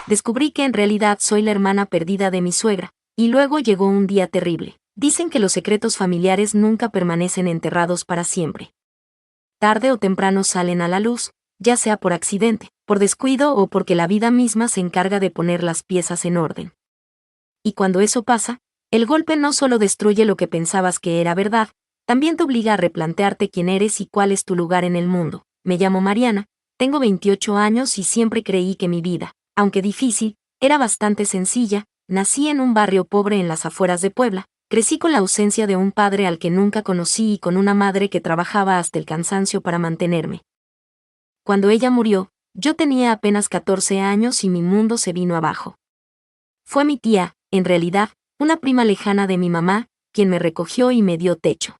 descubrí que en realidad soy la hermana perdida de mi suegra, y luego llegó un día terrible. Dicen que los secretos familiares nunca permanecen enterrados para siempre. Tarde o temprano salen a la luz, ya sea por accidente, por descuido o porque la vida misma se encarga de poner las piezas en orden. Y cuando eso pasa, el golpe no solo destruye lo que pensabas que era verdad, también te obliga a replantearte quién eres y cuál es tu lugar en el mundo. Me llamo Mariana, tengo 28 años y siempre creí que mi vida, aunque difícil, era bastante sencilla. Nací en un barrio pobre en las afueras de Puebla, crecí con la ausencia de un padre al que nunca conocí y con una madre que trabajaba hasta el cansancio para mantenerme. Cuando ella murió, yo tenía apenas 14 años y mi mundo se vino abajo. Fue mi tía, en realidad, una prima lejana de mi mamá, quien me recogió y me dio techo.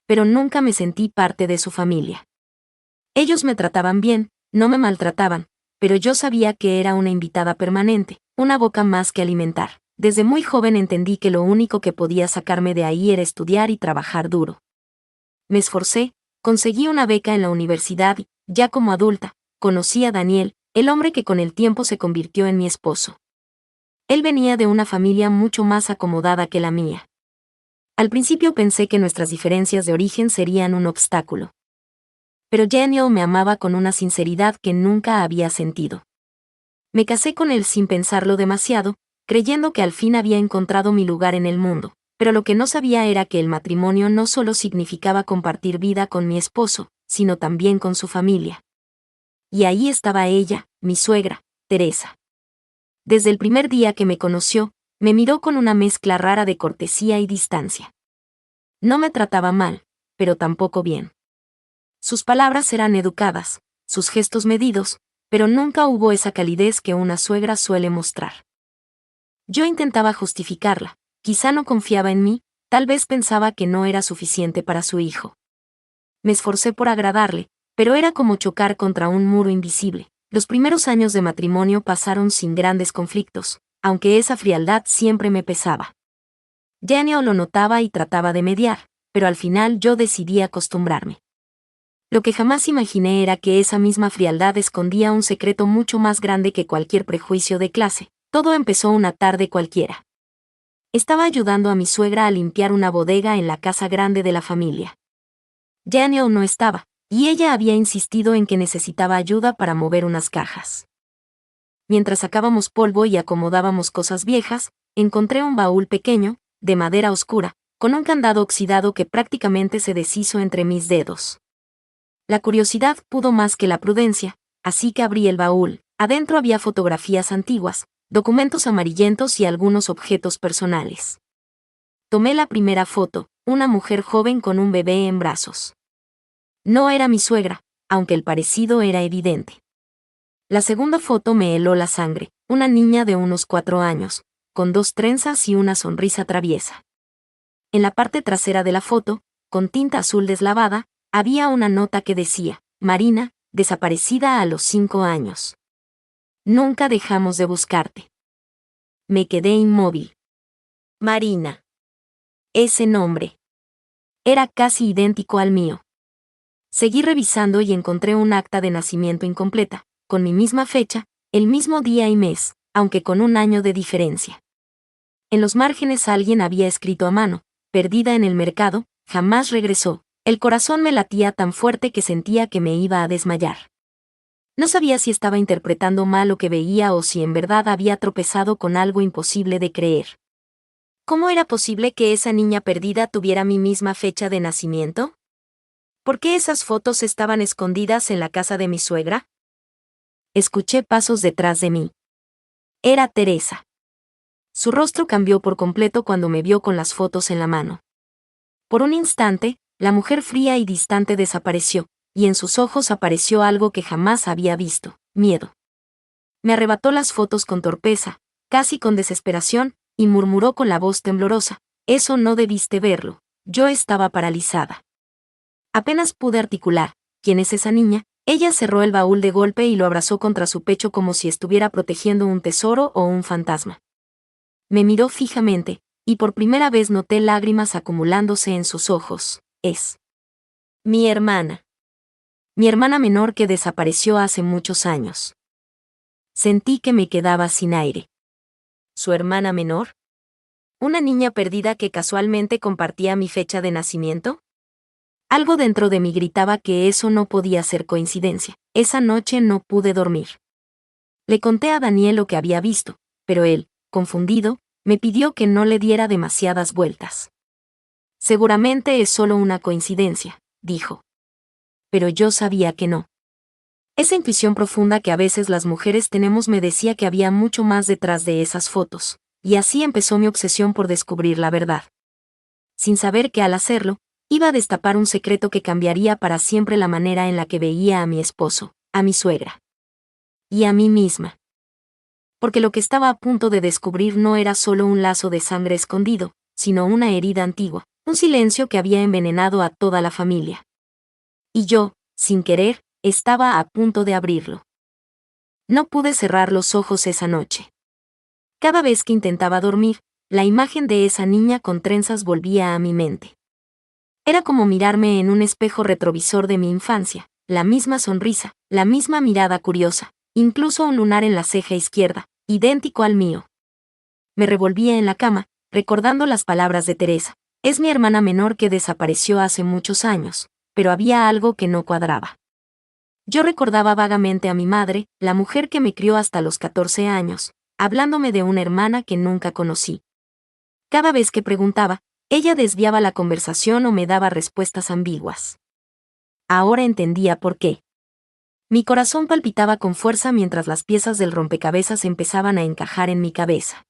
Pero nunca me sentí parte de su familia. Ellos me trataban bien, no me maltrataban, pero yo sabía que era una invitada permanente, una boca más que alimentar. Desde muy joven entendí que lo único que podía sacarme de ahí era estudiar y trabajar duro. Me esforcé, conseguí una beca en la universidad y, ya como adulta, conocí a Daniel, el hombre que con el tiempo se convirtió en mi esposo. Él venía de una familia mucho más acomodada que la mía. Al principio pensé que nuestras diferencias de origen serían un obstáculo. Pero Daniel me amaba con una sinceridad que nunca había sentido. Me casé con él sin pensarlo demasiado, creyendo que al fin había encontrado mi lugar en el mundo, pero lo que no sabía era que el matrimonio no solo significaba compartir vida con mi esposo, sino también con su familia. Y ahí estaba ella, mi suegra, Teresa. Desde el primer día que me conoció, me miró con una mezcla rara de cortesía y distancia. No me trataba mal, pero tampoco bien. Sus palabras eran educadas, sus gestos medidos, pero nunca hubo esa calidez que una suegra suele mostrar. Yo intentaba justificarla, quizá no confiaba en mí, tal vez pensaba que no era suficiente para su hijo. Me esforcé por agradarle, pero era como chocar contra un muro invisible. Los primeros años de matrimonio pasaron sin grandes conflictos, aunque esa frialdad siempre me pesaba. Daniel lo notaba y trataba de mediar, pero al final yo decidí acostumbrarme. Lo que jamás imaginé era que esa misma frialdad escondía un secreto mucho más grande que cualquier prejuicio de clase. Todo empezó una tarde cualquiera. Estaba ayudando a mi suegra a limpiar una bodega en la casa grande de la familia. Daniel no estaba, y ella había insistido en que necesitaba ayuda para mover unas cajas. Mientras sacábamos polvo y acomodábamos cosas viejas, encontré un baúl pequeño, de madera oscura, con un candado oxidado que prácticamente se deshizo entre mis dedos. La curiosidad pudo más que la prudencia, así que abrí el baúl. Adentro había fotografías antiguas, documentos amarillentos y algunos objetos personales. Tomé la primera foto, una mujer joven con un bebé en brazos. No era mi suegra, aunque el parecido era evidente. La segunda foto me heló la sangre, una niña de unos 4 años, con 2 trenzas y una sonrisa traviesa. En la parte trasera de la foto, con tinta azul deslavada, había una nota que decía, Marina, desaparecida a los 5 años. Nunca dejamos de buscarte. Me quedé inmóvil. Marina. Ese nombre. Era casi idéntico al mío. Seguí revisando y encontré un acta de nacimiento incompleta, con mi misma fecha, el mismo día y mes, aunque con un año de diferencia. En los márgenes alguien había escrito a mano, perdida en el mercado, jamás regresó. El corazón me latía tan fuerte que sentía que me iba a desmayar. No sabía si estaba interpretando mal lo que veía o si en verdad había tropezado con algo imposible de creer. ¿Cómo era posible que esa niña perdida tuviera mi misma fecha de nacimiento? ¿Por qué esas fotos estaban escondidas en la casa de mi suegra? Escuché pasos detrás de mí. Era Teresa. Su rostro cambió por completo cuando me vio con las fotos en la mano. Por un instante, la mujer fría y distante desapareció, y en sus ojos apareció algo que jamás había visto, miedo. Me arrebató las fotos con torpeza, casi con desesperación, y murmuró con la voz temblorosa, eso no debiste verlo, yo estaba paralizada. Apenas pude articular, ¿quién es esa niña? Ella cerró el baúl de golpe y lo abrazó contra su pecho como si estuviera protegiendo un tesoro o un fantasma. Me miró fijamente, y por primera vez noté lágrimas acumulándose en sus ojos. Es mi hermana. Mi hermana menor que desapareció hace muchos años. Sentí que me quedaba sin aire. ¿Su hermana menor? ¿Una niña perdida que casualmente compartía mi fecha de nacimiento? Algo dentro de mí gritaba que eso no podía ser coincidencia. Esa noche no pude dormir. Le conté a Daniel lo que había visto, pero él, confundido, me pidió que no le diera demasiadas vueltas. Seguramente es solo una coincidencia, dijo. Pero yo sabía que no. Esa intuición profunda que a veces las mujeres tenemos me decía que había mucho más detrás de esas fotos, y así empezó mi obsesión por descubrir la verdad. Sin saber que al hacerlo, iba a destapar un secreto que cambiaría para siempre la manera en la que veía a mi esposo, a mi suegra. Y a mí misma. Porque lo que estaba a punto de descubrir no era solo un lazo de sangre escondido, sino una herida antigua, un silencio que había envenenado a toda la familia. Y yo, sin querer, estaba a punto de abrirlo. No pude cerrar los ojos esa noche. Cada vez que intentaba dormir, la imagen de esa niña con trenzas volvía a mi mente. Era como mirarme en un espejo retrovisor de mi infancia, la misma sonrisa, la misma mirada curiosa, incluso un lunar en la ceja izquierda, idéntico al mío. Me revolvía en la cama, recordando las palabras de Teresa. Es mi hermana menor que desapareció hace muchos años, pero había algo que no cuadraba. Yo recordaba vagamente a mi madre, la mujer que me crió hasta los 14 años, hablándome de una hermana que nunca conocí. Cada vez que preguntaba, ella desviaba la conversación o me daba respuestas ambiguas. Ahora entendía por qué. Mi corazón palpitaba con fuerza mientras las piezas del rompecabezas empezaban a encajar en mi cabeza.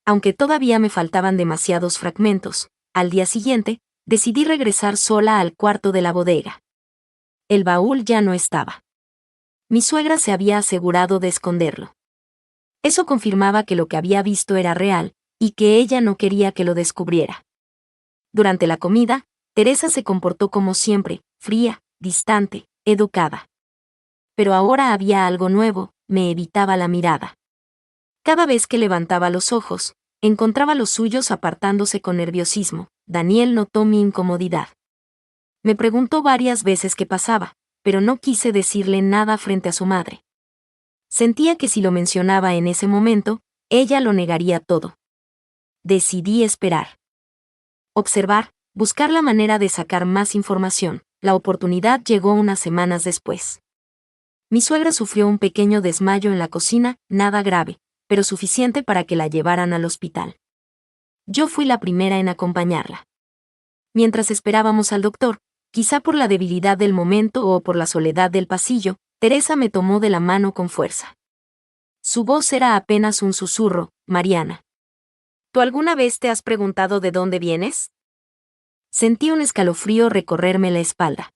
Aunque todavía me faltaban demasiados fragmentos, al día siguiente, decidí regresar sola al cuarto de la bodega. El baúl ya no estaba. Mi suegra se había asegurado de esconderlo. Eso confirmaba que lo que había visto era real, y que ella no quería que lo descubriera. Durante la comida, Teresa se comportó como siempre, fría, distante, educada. Pero ahora había algo nuevo, me evitaba la mirada. Cada vez que levantaba los ojos, encontraba los suyos apartándose con nerviosismo. Daniel notó mi incomodidad. Me preguntó varias veces qué pasaba, pero no quise decirle nada frente a su madre. Sentía que si lo mencionaba en ese momento, ella lo negaría todo. Decidí esperar. Observar, buscar la manera de sacar más información. La oportunidad llegó unas semanas después. Mi suegra sufrió un pequeño desmayo en la cocina, nada grave, pero suficiente para que la llevaran al hospital. Yo fui la primera en acompañarla. Mientras esperábamos al doctor, quizá por la debilidad del momento o por la soledad del pasillo, Teresa me tomó de la mano con fuerza. Su voz era apenas un susurro. Mariana. ¿Tú alguna vez te has preguntado de dónde vienes? Sentí un escalofrío recorrerme la espalda.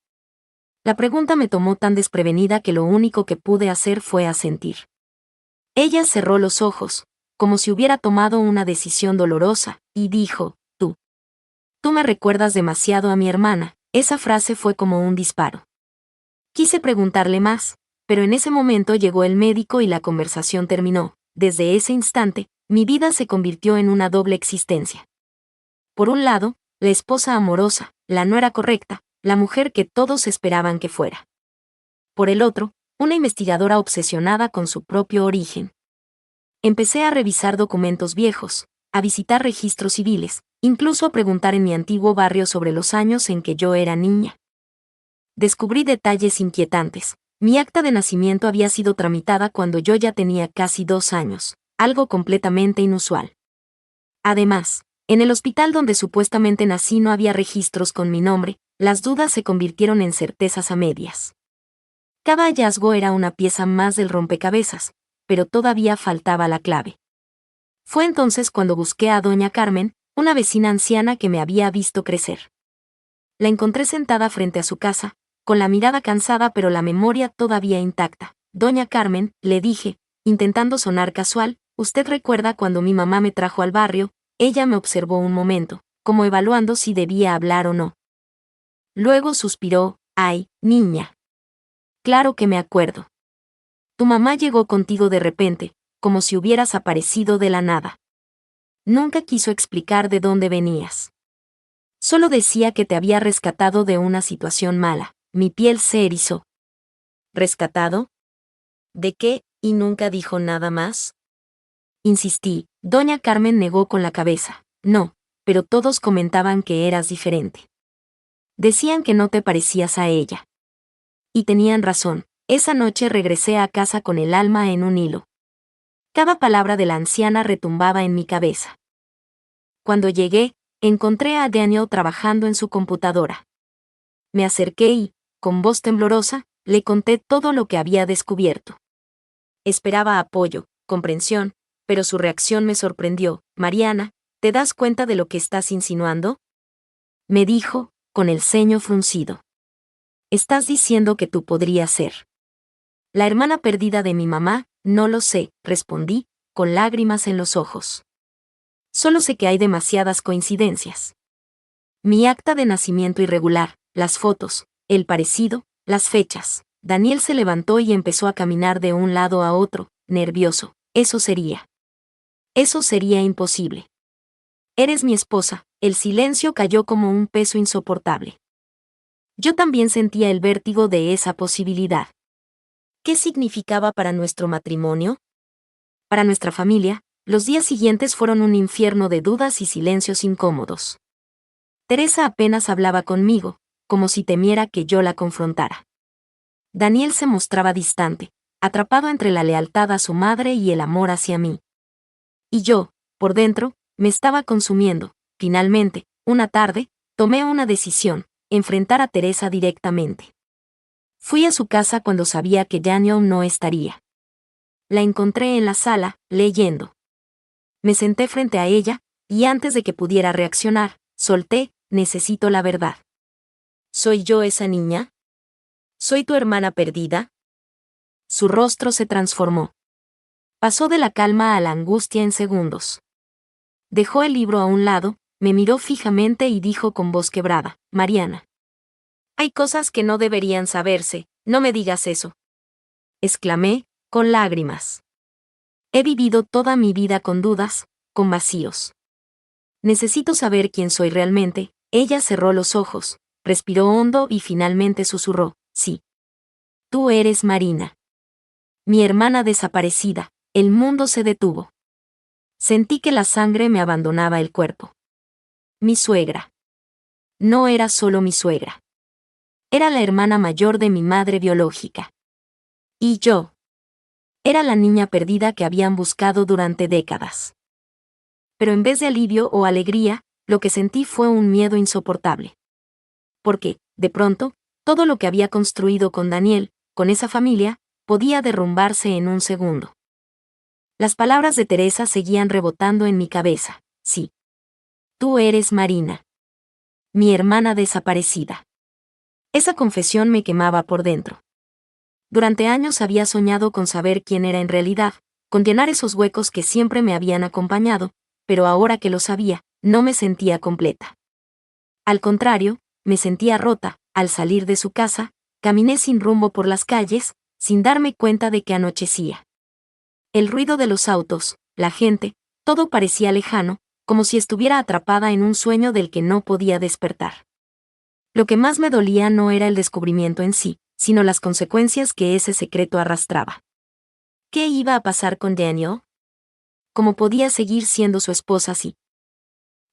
La pregunta me tomó tan desprevenida que lo único que pude hacer fue asentir. Ella cerró los ojos, como si hubiera tomado una decisión dolorosa, y dijo, tú. Tú me recuerdas demasiado a mi hermana. Esa frase fue como un disparo. Quise preguntarle más, pero en ese momento llegó el médico y la conversación terminó. Desde ese instante, mi vida se convirtió en una doble existencia. Por un lado, la esposa amorosa, la nuera correcta, la mujer que todos esperaban que fuera. Por el otro, una investigadora obsesionada con su propio origen. Empecé a revisar documentos viejos, a visitar registros civiles, incluso a preguntar en mi antiguo barrio sobre los años en que yo era niña. Descubrí detalles inquietantes. Mi acta de nacimiento había sido tramitada cuando yo ya tenía casi 2 años, algo completamente inusual. Además, en el hospital donde supuestamente nací no había registros con mi nombre, las dudas se convirtieron en certezas a medias. Cada hallazgo era una pieza más del rompecabezas, pero todavía faltaba la clave. Fue entonces cuando busqué a doña Carmen, una vecina anciana que me había visto crecer. La encontré sentada frente a su casa, con la mirada cansada pero la memoria todavía intacta. Doña Carmen, le dije, intentando sonar casual, ¿usted recuerda cuando mi mamá me trajo al barrio? Ella me observó un momento, como evaluando si debía hablar o no. Luego suspiró, ay, niña. Claro que me acuerdo. Tu mamá llegó contigo de repente, como si hubieras aparecido de la nada. Nunca quiso explicar de dónde venías. Solo decía que te había rescatado de una situación mala. Mi piel se erizó. ¿Rescatado? ¿De qué? ¿Y nunca dijo nada más? Insistí. Doña Carmen negó con la cabeza. No, pero todos comentaban que eras diferente. Decían que no te parecías a ella. Y tenían razón. Esa noche regresé a casa con el alma en un hilo. Cada palabra de la anciana retumbaba en mi cabeza. Cuando llegué, encontré a Daniel trabajando en su computadora. Me acerqué y, con voz temblorosa, le conté todo lo que había descubierto. Esperaba apoyo, comprensión, pero su reacción me sorprendió. Mariana, ¿te das cuenta de lo que estás insinuando? Me dijo, con el ceño fruncido. Estás diciendo que tú podrías ser la hermana perdida de mi mamá. No lo sé, respondí, con lágrimas en los ojos. Solo sé que hay demasiadas coincidencias. Mi acta de nacimiento irregular, las fotos, el parecido, las fechas. Daniel se levantó y empezó a caminar de un lado a otro, nervioso. Eso sería imposible. Eres mi esposa. El silencio cayó como un peso insoportable. Yo también sentía el vértigo de esa posibilidad. ¿Qué significaba para nuestro matrimonio? Para nuestra familia, los días siguientes fueron un infierno de dudas y silencios incómodos. Teresa apenas hablaba conmigo, como si temiera que yo la confrontara. Daniel se mostraba distante, atrapado entre la lealtad a su madre y el amor hacia mí. Y yo, por dentro, me estaba consumiendo. Finalmente, una tarde, tomé una decisión: enfrentar a Teresa directamente. Fui a su casa cuando sabía que Daniel no estaría. La encontré en la sala, leyendo. Me senté frente a ella, y antes de que pudiera reaccionar, solté: necesito la verdad. ¿Soy yo esa niña? ¿Soy tu hermana perdida? Su rostro se transformó. Pasó de la calma a la angustia en segundos. Dejó el libro a un lado, me miró fijamente y dijo con voz quebrada: Mariana. Hay cosas que no deberían saberse, no me digas eso. Exclamé, con lágrimas. He vivido toda mi vida con dudas, con vacíos. Necesito saber quién soy realmente. Ella cerró los ojos, respiró hondo y finalmente susurró: sí. Tú eres Marina. Mi hermana desaparecida. El mundo se detuvo. Sentí que la sangre me abandonaba el cuerpo. Mi suegra. No era solo mi suegra. Era la hermana mayor de mi madre biológica. Y yo. Era la niña perdida que habían buscado durante décadas. Pero en vez de alivio o alegría, lo que sentí fue un miedo insoportable. Porque, de pronto, todo lo que había construido con Daniel, con esa familia, podía derrumbarse en un segundo. Las palabras de Teresa seguían rebotando en mi cabeza. Sí. Tú eres Marina. Mi hermana desaparecida. Esa confesión me quemaba por dentro. Durante años había soñado con saber quién era en realidad, con llenar esos huecos que siempre me habían acompañado, pero ahora que lo sabía, no me sentía completa. Al contrario, me sentía rota. Al salir de su casa, caminé sin rumbo por las calles, sin darme cuenta de que anochecía. El ruido de los autos, la gente, todo parecía lejano, como si estuviera atrapada en un sueño del que no podía despertar. Lo que más me dolía no era el descubrimiento en sí, sino las consecuencias que ese secreto arrastraba. ¿Qué iba a pasar con Daniel? ¿Cómo podía seguir siendo su esposa si,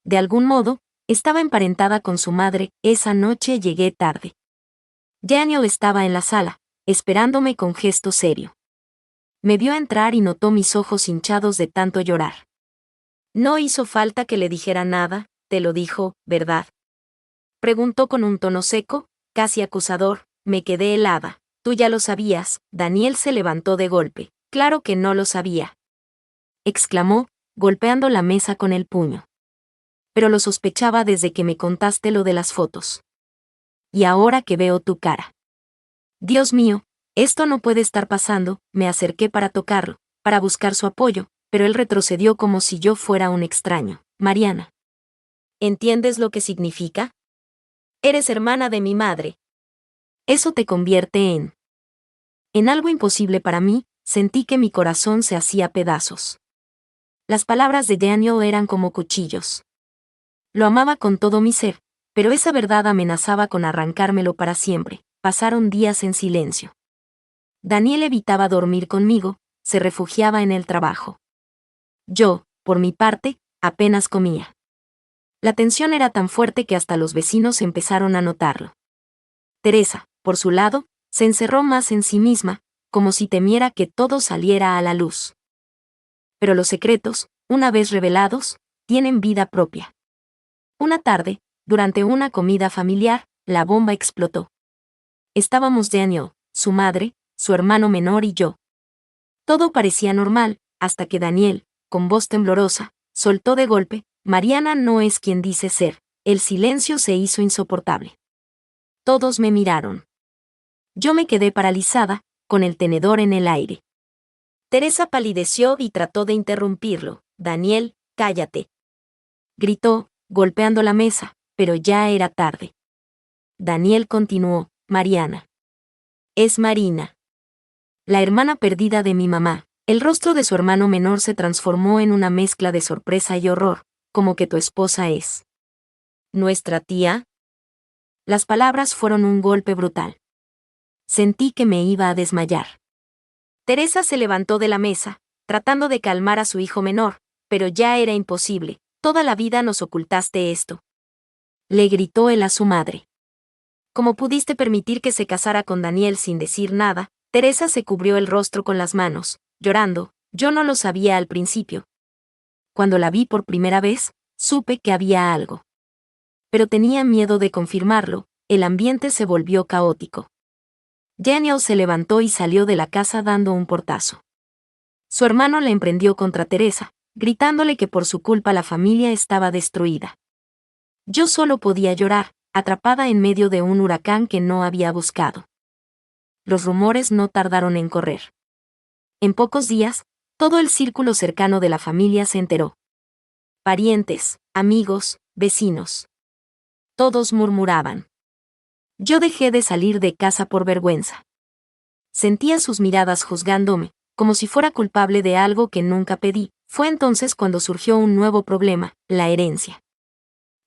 de algún modo, estaba emparentada con su madre? Esa noche llegué tarde. Daniel estaba en la sala, esperándome con gesto serio. Me vio entrar y notó mis ojos hinchados de tanto llorar. No hizo falta que le dijera nada, te lo dijo, ¿verdad? Preguntó con un tono seco, casi acusador. Me quedé helada. Tú ya lo sabías. Daniel se levantó de golpe. Claro que no lo sabía, exclamó, golpeando la mesa con el puño. Pero lo sospechaba desde que me contaste lo de las fotos. Y ahora que veo tu cara. Dios mío, esto no puede estar pasando. Me acerqué para tocarlo, para buscar su apoyo, pero él retrocedió como si yo fuera un extraño. Mariana. ¿Entiendes lo que significa? Eres hermana de mi madre. Eso te convierte en algo imposible para mí. Sentí que mi corazón se hacía pedazos. Las palabras de Daniel eran como cuchillos. Lo amaba con todo mi ser, pero esa verdad amenazaba con arrancármelo para siempre. Pasaron días en silencio. Daniel evitaba dormir conmigo, se refugiaba en el trabajo. Yo, por mi parte, apenas comía. La tensión era tan fuerte que hasta los vecinos empezaron a notarlo. Teresa, por su lado, se encerró más en sí misma, como si temiera que todo saliera a la luz. Pero los secretos, una vez revelados, tienen vida propia. Una tarde, durante una comida familiar, la bomba explotó. Estábamos Daniel, su madre, su hermano menor y yo. Todo parecía normal, hasta que Daniel, con voz temblorosa, soltó de golpe: «Mariana no es quien dice ser». El silencio se hizo insoportable. Todos me miraron. Yo me quedé paralizada, con el tenedor en el aire. Teresa palideció y trató de interrumpirlo. «Daniel, cállate», gritó, golpeando la mesa, pero ya era tarde. Daniel continuó: «Mariana. Es Marina. La hermana perdida de mi mamá». El rostro de su hermano menor se transformó en una mezcla de sorpresa y horror, como que tu esposa es ¿nuestra tía? Las palabras fueron un golpe brutal. Sentí que me iba a desmayar. Teresa se levantó de la mesa, tratando de calmar a su hijo menor, pero ya era imposible. «Toda la vida nos ocultaste esto», le gritó él a su madre. «¿Cómo pudiste permitir que se casara con Daniel sin decir nada?». Teresa se cubrió el rostro con las manos, llorando. «Yo no lo sabía al principio. Cuando la vi por primera vez, supe que había algo. Pero tenía miedo de confirmarlo». El ambiente se volvió caótico. Daniel se levantó y salió de la casa dando un portazo. Su hermano le emprendió contra Teresa, gritándole que por su culpa la familia estaba destruida. Yo solo podía llorar, atrapada en medio de un huracán que no había buscado. Los rumores no tardaron en correr. En pocos días, todo el círculo cercano de la familia se enteró. Parientes, amigos, vecinos. Todos murmuraban. Yo dejé de salir de casa por vergüenza. Sentía sus miradas juzgándome, como si fuera culpable de algo que nunca pedí. Fue entonces cuando surgió un nuevo problema: la herencia.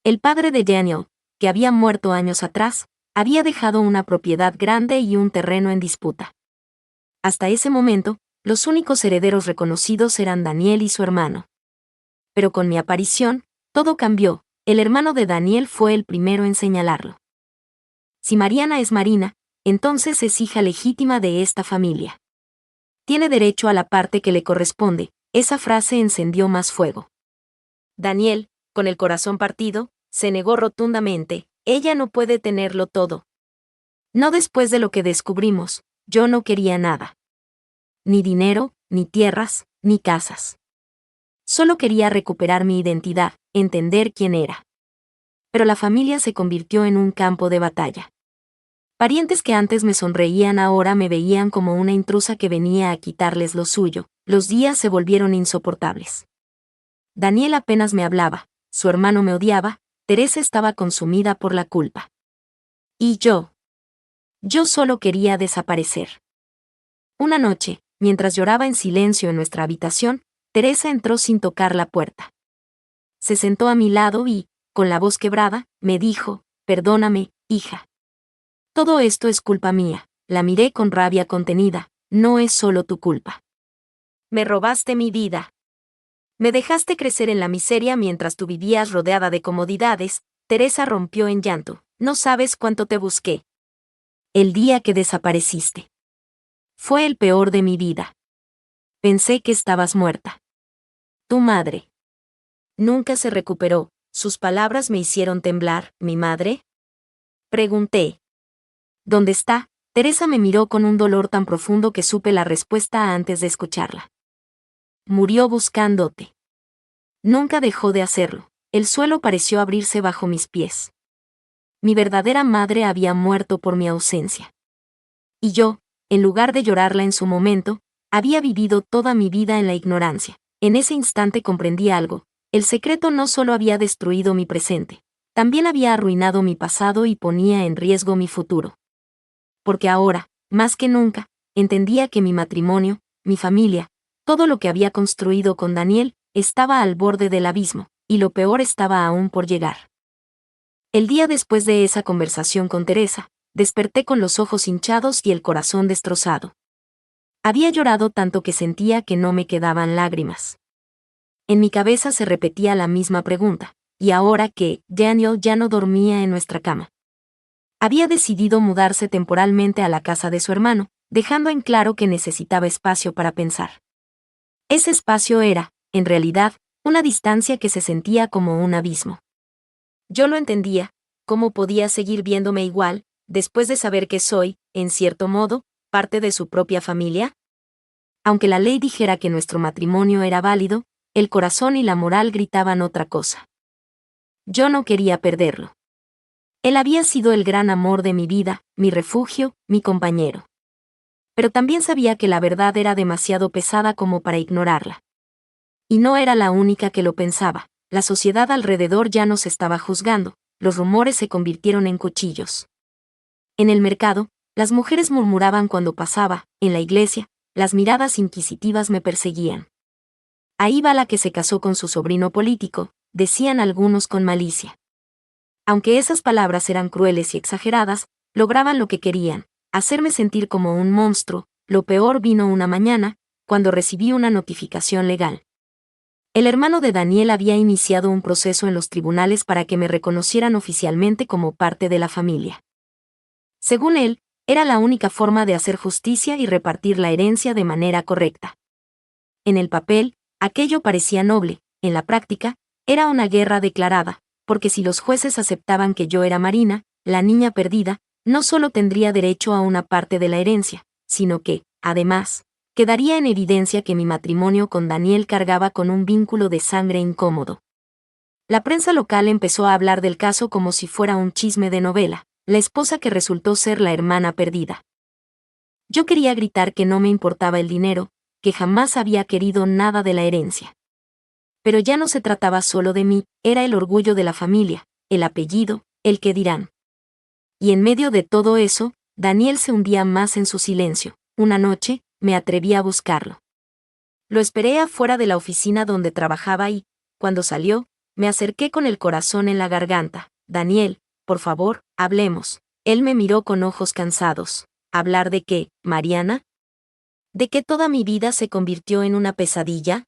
El padre de Daniel, que había muerto años atrás, había dejado una propiedad grande y un terreno en disputa. Hasta ese momento, los únicos herederos reconocidos eran Daniel y su hermano. Pero con mi aparición, todo cambió. El hermano de Daniel fue el primero en señalarlo. Si Mariana es Marina, entonces es hija legítima de esta familia. Tiene derecho a la parte que le corresponde. Esa frase encendió más fuego. Daniel, con el corazón partido, se negó rotundamente: «Ella no puede tenerlo todo. No después de lo que descubrimos». Yo no quería nada. Ni dinero, ni tierras, ni casas. Solo quería recuperar mi identidad, entender quién era. Pero la familia se convirtió en un campo de batalla. Parientes que antes me sonreían ahora me veían como una intrusa que venía a quitarles lo suyo. Los días se volvieron insoportables. Daniel apenas me hablaba, su hermano me odiaba, Teresa estaba consumida por la culpa. Y yo solo quería desaparecer. Una noche, mientras lloraba en silencio en nuestra habitación, Teresa entró sin tocar la puerta. Se sentó a mi lado y, con la voz quebrada, me dijo: «Perdóname, hija. Todo esto es culpa mía». La miré con rabia contenida. «No es solo tu culpa. Me robaste mi vida. Me dejaste crecer en la miseria mientras tú vivías rodeada de comodidades». Teresa rompió en llanto. «No sabes cuánto te busqué. El día que desapareciste fue el peor de mi vida. Pensé que estabas muerta. Tu madre nunca se recuperó». Sus palabras me hicieron temblar. «¿Mi madre?», pregunté. «¿Dónde está?». Teresa me miró con un dolor tan profundo que supe la respuesta antes de escucharla. «Murió buscándote». Nunca dejó de hacerlo. El suelo pareció abrirse bajo mis pies. Mi verdadera madre había muerto por mi ausencia. Y yo, en lugar de llorarla en su momento, había vivido toda mi vida en la ignorancia. En ese instante comprendí algo: el secreto no solo había destruido mi presente, también había arruinado mi pasado y ponía en riesgo mi futuro. Porque ahora, más que nunca, entendía que mi matrimonio, mi familia, todo lo que había construido con Daniel, estaba al borde del abismo, y lo peor estaba aún por llegar. El día después de esa conversación con Teresa, desperté con los ojos hinchados y el corazón destrozado. Había llorado tanto que sentía que no me quedaban lágrimas. En mi cabeza se repetía la misma pregunta, ¿y ahora que Daniel ya no dormía en nuestra cama? Había decidido mudarse temporalmente a la casa de su hermano, dejando en claro que necesitaba espacio para pensar. Ese espacio era, en realidad, una distancia que se sentía como un abismo. Yo lo entendía, ¿cómo podía seguir viéndome igual, después de saber que soy, en cierto modo, parte de su propia familia? Aunque la ley dijera que nuestro matrimonio era válido, el corazón y la moral gritaban otra cosa. Yo no quería perderlo. Él había sido el gran amor de mi vida, mi refugio, mi compañero. Pero también sabía que la verdad era demasiado pesada como para ignorarla. Y no era la única que lo pensaba. La sociedad alrededor ya nos estaba juzgando, los rumores se convirtieron en cuchillos. En el mercado, las mujeres murmuraban cuando pasaba, en la iglesia, las miradas inquisitivas me perseguían. Ahí va la que se casó con su sobrino político, decían algunos con malicia. Aunque esas palabras eran crueles y exageradas, lograban lo que querían, hacerme sentir como un monstruo. Lo peor vino una mañana, cuando recibí una notificación legal. El hermano de Daniel había iniciado un proceso en los tribunales para que me reconocieran oficialmente como parte de la familia. Según él, era la única forma de hacer justicia y repartir la herencia de manera correcta. En el papel, aquello parecía noble, en la práctica, era una guerra declarada, porque si los jueces aceptaban que yo era Marina, la niña perdida, no solo tendría derecho a una parte de la herencia, sino que, además, quedaría en evidencia que mi matrimonio con Daniel cargaba con un vínculo de sangre incómodo. La prensa local empezó a hablar del caso como si fuera un chisme de novela, la esposa que resultó ser la hermana perdida. Yo quería gritar que no me importaba el dinero, que jamás había querido nada de la herencia. Pero ya no se trataba solo de mí, era el orgullo de la familia, el apellido, el qué dirán. Y en medio de todo eso, Daniel se hundía más en su silencio. Una noche, me atreví a buscarlo. Lo esperé afuera de la oficina donde trabajaba y, cuando salió, me acerqué con el corazón en la garganta. Daniel, por favor, hablemos. Él me miró con ojos cansados. ¿Hablar de qué, Mariana? ¿De que toda mi vida se convirtió en una pesadilla?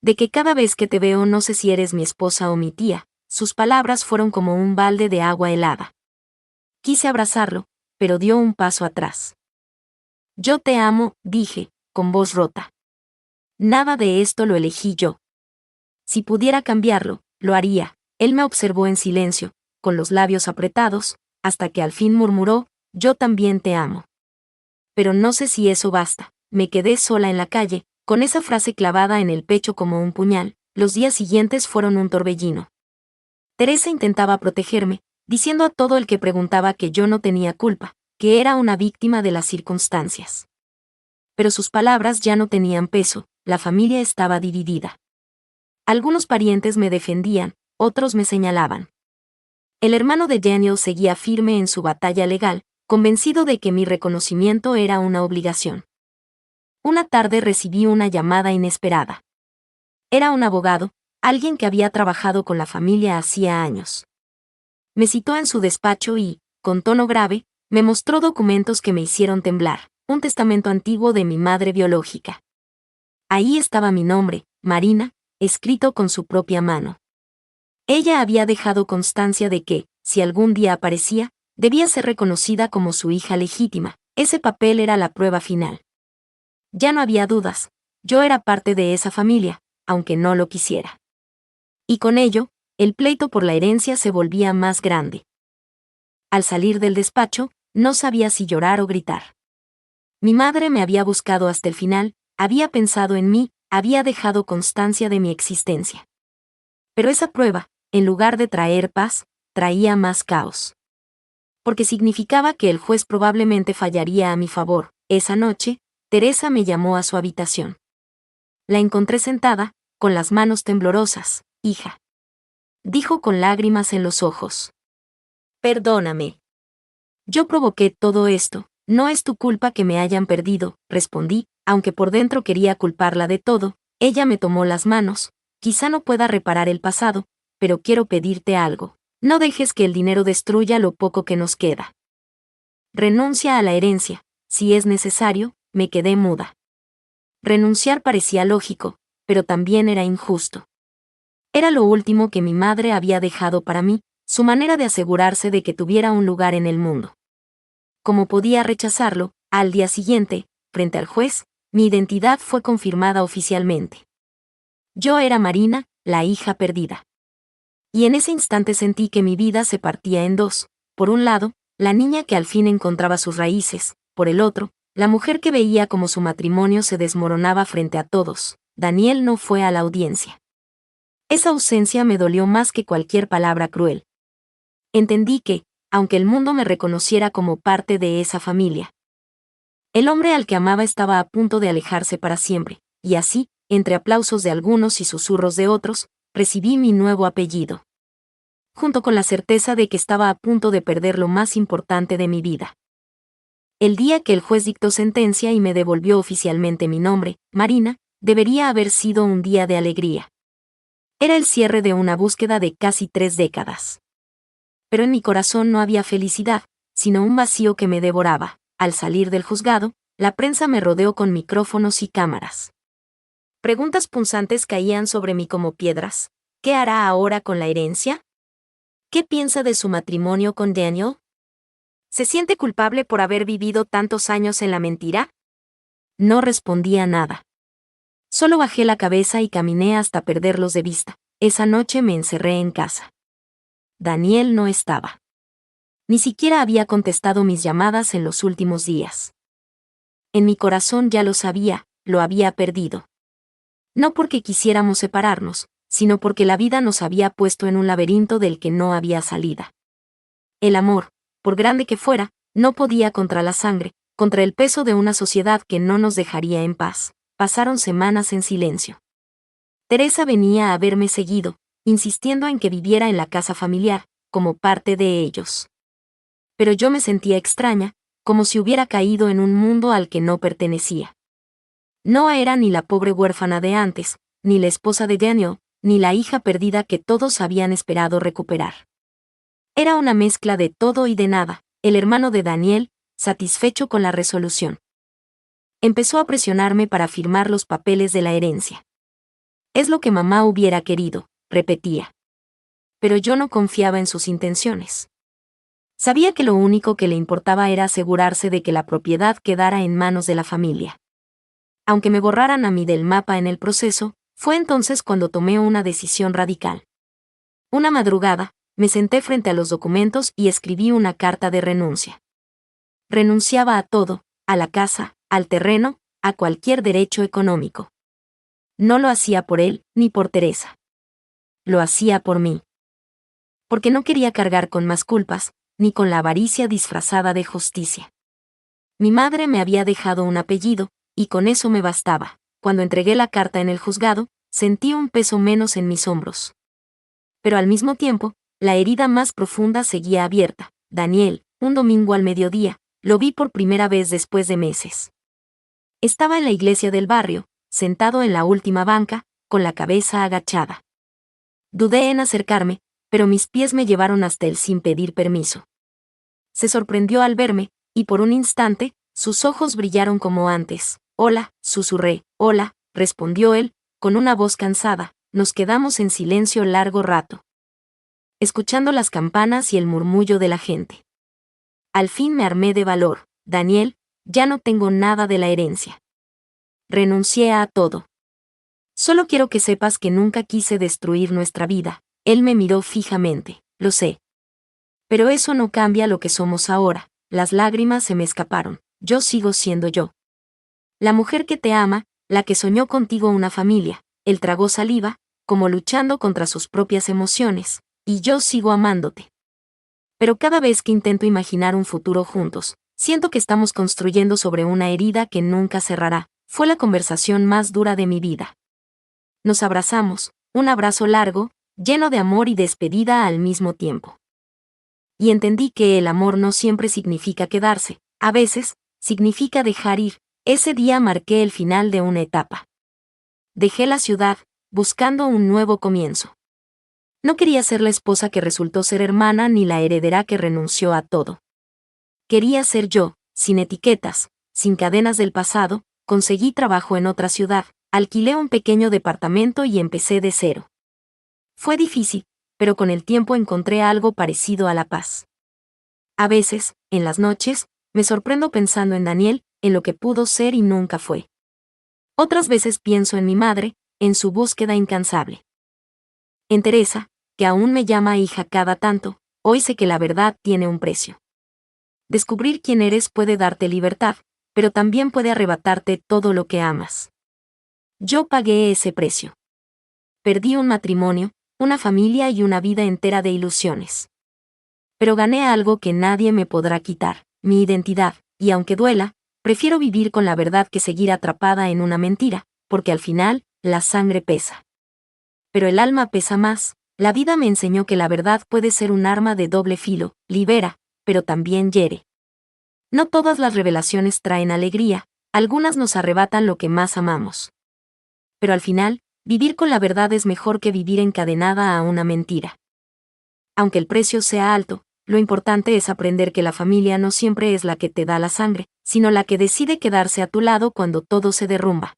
¿De que cada vez que te veo no sé si eres mi esposa o mi tía? Sus palabras fueron como un balde de agua helada. Quise abrazarlo, pero dio un paso atrás. Yo te amo, dije, con voz rota. Nada de esto lo elegí yo. Si pudiera cambiarlo, lo haría. Él me observó en silencio, con los labios apretados, hasta que al fin murmuró, yo también te amo. Pero no sé si eso basta. Me quedé sola en la calle, con esa frase clavada en el pecho como un puñal. Los días siguientes fueron un torbellino. Teresa intentaba protegerme, diciendo a todo el que preguntaba que yo no tenía culpa, que era una víctima de las circunstancias. Pero sus palabras ya no tenían peso, la familia estaba dividida. Algunos parientes me defendían, otros me señalaban. El hermano de Daniel seguía firme en su batalla legal, convencido de que mi reconocimiento era una obligación. Una tarde recibí una llamada inesperada. Era un abogado, alguien que había trabajado con la familia hacía años. Me citó en su despacho y, con tono grave, me mostró documentos que me hicieron temblar, un testamento antiguo de mi madre biológica. Ahí estaba mi nombre, Marina, escrito con su propia mano. Ella había dejado constancia de que, si algún día aparecía, debía ser reconocida como su hija legítima. Ese papel era la prueba final. Ya no había dudas, yo era parte de esa familia, aunque no lo quisiera. Y con ello, el pleito por la herencia se volvía más grande. Al salir del despacho, no sabía si llorar o gritar. Mi madre me había buscado hasta el final, había pensado en mí, había dejado constancia de mi existencia. Pero esa prueba, en lugar de traer paz, traía más caos. Porque significaba que el juez probablemente fallaría a mi favor. Esa noche, Teresa me llamó a su habitación. La encontré sentada, con las manos temblorosas. Hija. Dijo con lágrimas en los ojos. Perdóname. Yo provoqué todo esto, no es tu culpa que me hayan perdido, respondí, aunque por dentro quería culparla de todo. Ella me tomó las manos. Quizá no pueda reparar el pasado, pero quiero pedirte algo. No dejes que el dinero destruya lo poco que nos queda. Renuncia a la herencia, si es necesario, me quedé muda. Renunciar parecía lógico, pero también era injusto. Era lo último que mi madre había dejado para mí, su manera de asegurarse de que tuviera un lugar en el mundo. Como podía rechazarlo, al día siguiente, frente al juez, mi identidad fue confirmada oficialmente. Yo era Marina, la hija perdida. Y en ese instante sentí que mi vida se partía en dos. Por un lado, la niña que al fin encontraba sus raíces, por el otro, la mujer que veía como su matrimonio se desmoronaba frente a todos. Daniel no fue a la audiencia. Esa ausencia me dolió más que cualquier palabra cruel. Entendí que, aunque el mundo me reconociera como parte de esa familia, el hombre al que amaba estaba a punto de alejarse para siempre, y así, entre aplausos de algunos y susurros de otros, recibí mi nuevo apellido. Junto con la certeza de que estaba a punto de perder lo más importante de mi vida. El día que el juez dictó sentencia y me devolvió oficialmente mi nombre, Marina, debería haber sido un día de alegría. Era el cierre de una búsqueda de casi 3 décadas. Pero en mi corazón no había felicidad, sino un vacío que me devoraba. Al salir del juzgado, la prensa me rodeó con micrófonos y cámaras. Preguntas punzantes caían sobre mí como piedras. ¿Qué hará ahora con la herencia? ¿Qué piensa de su matrimonio con Daniel? ¿Se siente culpable por haber vivido tantos años en la mentira? No respondía nada. Solo bajé la cabeza y caminé hasta perderlos de vista. Esa noche me encerré en casa. Daniel no estaba. Ni siquiera había contestado mis llamadas en los últimos días. En mi corazón ya lo sabía, lo había perdido. No porque quisiéramos separarnos, sino porque la vida nos había puesto en un laberinto del que no había salida. El amor, por grande que fuera, no podía contra la sangre, contra el peso de una sociedad que no nos dejaría en paz. Pasaron semanas en silencio. Teresa venía a haberme seguido, insistiendo en que viviera en la casa familiar, como parte de ellos. Pero yo me sentía extraña, como si hubiera caído en un mundo al que no pertenecía. No era ni la pobre huérfana de antes, ni la esposa de Daniel, ni la hija perdida que todos habían esperado recuperar. Era una mezcla de todo y de nada, el hermano de Daniel, satisfecho con la resolución. Empezó a presionarme para firmar los papeles de la herencia. Es lo que mamá hubiera querido, repetía. Pero yo no confiaba en sus intenciones. Sabía que lo único que le importaba era asegurarse de que la propiedad quedara en manos de la familia. Aunque me borraran a mí del mapa en el proceso, fue entonces cuando tomé una decisión radical. Una madrugada, me senté frente a los documentos y escribí una carta de renuncia. Renunciaba a todo, a la casa, al terreno, a cualquier derecho económico. No lo hacía por él, ni por Teresa. Lo hacía por mí. Porque no quería cargar con más culpas, ni con la avaricia disfrazada de justicia. Mi madre me había dejado un apellido, y con eso me bastaba. Cuando entregué la carta en el juzgado, sentí un peso menos en mis hombros. Pero al mismo tiempo, la herida más profunda seguía abierta. Daniel, un domingo al mediodía, lo vi por primera vez después de meses. Estaba en la iglesia del barrio, sentado en la última banca, con la cabeza agachada. Dudé en acercarme, pero mis pies me llevaron hasta él sin pedir permiso. Se sorprendió al verme, y por un instante, sus ojos brillaron como antes. «Hola», susurré. «Hola», respondió él, con una voz cansada. Nos quedamos en silencio largo rato, escuchando las campanas y el murmullo de la gente. Al fin me armé de valor. «Daniel, ya no tengo nada de la herencia. Renuncié a todo. Solo quiero que sepas que nunca quise destruir nuestra vida». Él me miró fijamente. «Lo sé. Pero eso no cambia lo que somos ahora». Las lágrimas se me escaparon. Yo sigo siendo yo. La mujer que te ama, la que soñó contigo una familia. Él tragó saliva, como luchando contra sus propias emociones, y yo sigo amándote. Pero cada vez que intento imaginar un futuro juntos, siento que estamos construyendo sobre una herida que nunca cerrará. Fue la conversación más dura de mi vida. Nos abrazamos, un abrazo largo, lleno de amor y despedida al mismo tiempo. Y entendí que el amor no siempre significa quedarse, a veces, significa dejar ir. Ese día marqué el final de una etapa. Dejé la ciudad, buscando un nuevo comienzo. No quería ser la esposa que resultó ser hermana ni la heredera que renunció a todo. Quería ser yo, sin etiquetas, sin cadenas del pasado, conseguí trabajo en otra ciudad, alquilé un pequeño departamento y empecé de cero. Fue difícil, pero con el tiempo encontré algo parecido a la paz. A veces, en las noches, me sorprendo pensando en Daniel, en lo que pudo ser y nunca fue. Otras veces pienso en mi madre, en su búsqueda incansable. En Teresa, que aún me llama hija cada tanto, hoy sé que la verdad tiene un precio. Descubrir quién eres puede darte libertad, pero también puede arrebatarte todo lo que amas. Yo pagué ese precio. Perdí un matrimonio, una familia y una vida entera de ilusiones. Pero gané algo que nadie me podrá quitar, mi identidad, y aunque duela, prefiero vivir con la verdad que seguir atrapada en una mentira, porque al final, la sangre pesa. Pero el alma pesa más. La vida me enseñó que la verdad puede ser un arma de doble filo, libera, pero también hiere. No todas las revelaciones traen alegría, algunas nos arrebatan lo que más amamos. Pero al final, vivir con la verdad es mejor que vivir encadenada a una mentira. Aunque el precio sea alto, lo importante es aprender que la familia no siempre es la que te da la sangre, sino la que decide quedarse a tu lado cuando todo se derrumba.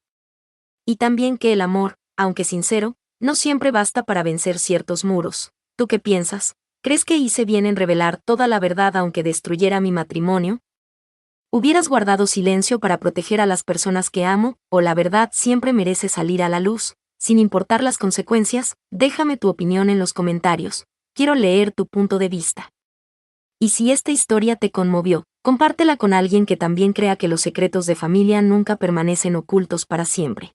Y también que el amor, aunque sincero, no siempre basta para vencer ciertos muros. ¿Tú qué piensas? ¿Crees que hice bien en revelar toda la verdad aunque destruyera mi matrimonio? ¿Hubieras guardado silencio para proteger a las personas que amo, o la verdad siempre merece salir a la luz? Sin importar las consecuencias, déjame tu opinión en los comentarios. Quiero leer tu punto de vista. Y si esta historia te conmovió, compártela con alguien que también crea que los secretos de familia nunca permanecen ocultos para siempre.